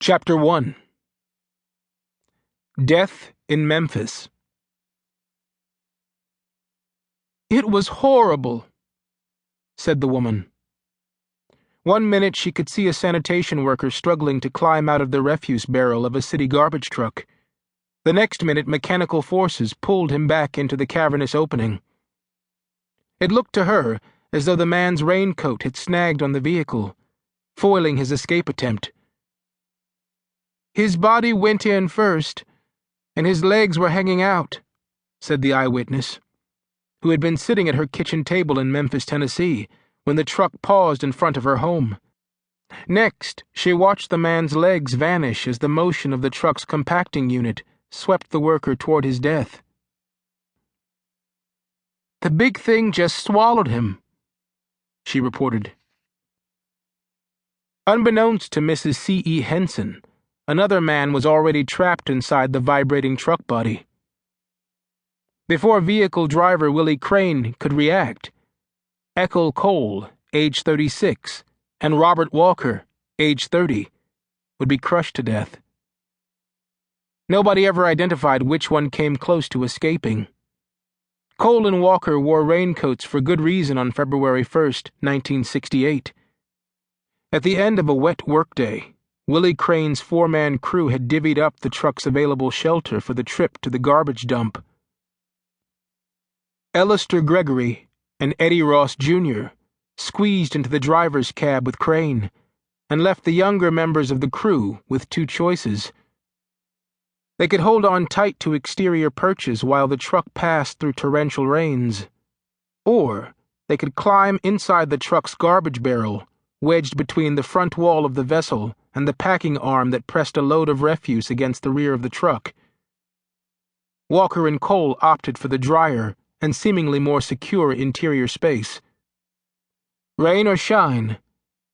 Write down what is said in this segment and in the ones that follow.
Chapter 1. Death in Memphis. "It was horrible," said the woman. 1 minute she could see a sanitation worker struggling to climb out of the refuse barrel of a city garbage truck. The next minute mechanical forces pulled him back into the cavernous opening. It looked to her as though the man's raincoat had snagged on the vehicle, foiling his escape attempt. "His body went in first, and his legs were hanging out," said the eyewitness, who had been sitting at her kitchen table in Memphis, Tennessee, when the truck paused in front of her home. Next, she watched the man's legs vanish as the motion of the truck's compacting unit swept the worker toward his death. "The big thing just swallowed him," she reported. Unbeknownst to Mrs. C.E. Henson, another man was already trapped inside the vibrating truck body. Before vehicle driver Willie Crane could react, Ethel Cole, age 36, and Robert Walker, age 30, would be crushed to death. Nobody ever identified which one came close to escaping. Cole and Walker wore raincoats for good reason on February 1st, 1968. At the end of a wet workday, Willie Crane's 4-man crew had divvied up the truck's available shelter for the trip to the garbage dump. Ellister Gregory and Eddie Ross Jr. squeezed into the driver's cab with Crane and left the younger members of the crew with 2 choices. They could hold on tight to exterior perches while the truck passed through torrential rains, or they could climb inside the truck's garbage barrel, wedged between the front wall of the vessel and the packing arm that pressed a load of refuse against the rear of the truck. Walker and Cole opted for the drier and seemingly more secure interior space. Rain or shine,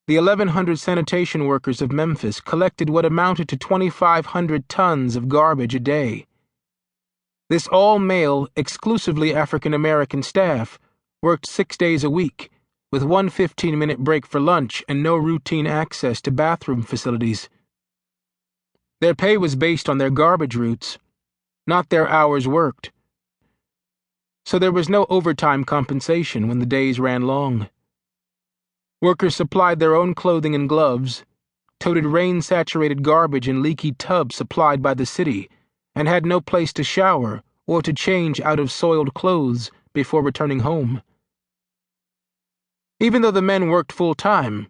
the 1,100 sanitation workers of Memphis collected what amounted to 2,500 tons of garbage a day. This all-male, exclusively African-American staff worked 6 days a week, with 1 15-minute break for lunch and no routine access to bathroom facilities. Their pay was based on their garbage routes, not their hours worked. So there was no overtime compensation when the days ran long. Workers supplied their own clothing and gloves, toted rain-saturated garbage in leaky tubs supplied by the city, and had no place to shower or to change out of soiled clothes before returning home. Even though the men worked full-time,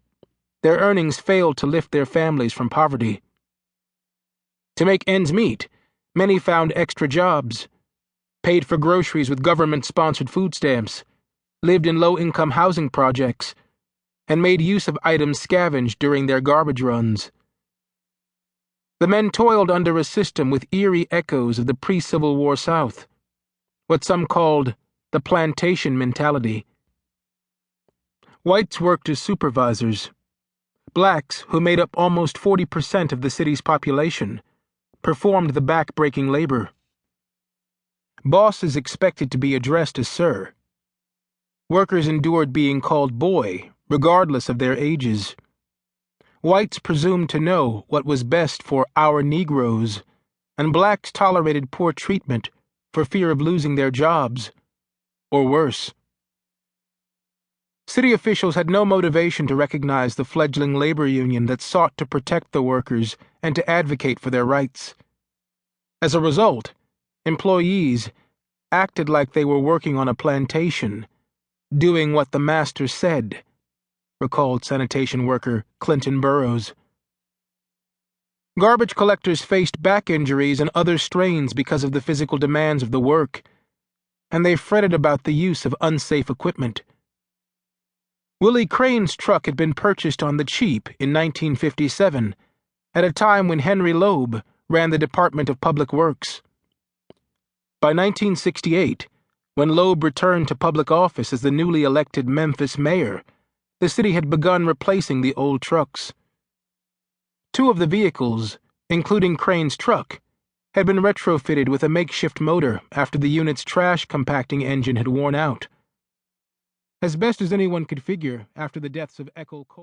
their earnings failed to lift their families from poverty. To make ends meet, many found extra jobs, paid for groceries with government-sponsored food stamps, lived in low-income housing projects, and made use of items scavenged during their garbage runs. The men toiled under a system with eerie echoes of the pre-Civil War South, what some called the plantation mentality. Whites worked as supervisors. Blacks, who made up almost 40% of the city's population, performed the back-breaking labor. Bosses expected to be addressed as sir. Workers endured being called boy, regardless of their ages. Whites presumed to know what was best for our Negroes, and blacks tolerated poor treatment for fear of losing their jobs, or worse. City officials had no motivation to recognize the fledgling labor union that sought to protect the workers and to advocate for their rights. As a result, employees acted like they were working on a plantation, doing what the master said, recalled sanitation worker Clinton Burrows. Garbage collectors faced back injuries and other strains because of the physical demands of the work, and they fretted about the use of unsafe equipment. Willie Crane's truck had been purchased on the cheap in 1957, at a time when Henry Loeb ran the Department of Public Works. By 1968, when Loeb returned to public office as the newly elected Memphis mayor, the city had begun replacing the old trucks. 2 of the vehicles, including Crane's truck, had been retrofitted with a makeshift motor after the unit's trash compacting engine had worn out. As best as anyone could figure after the deaths of Ethel Cole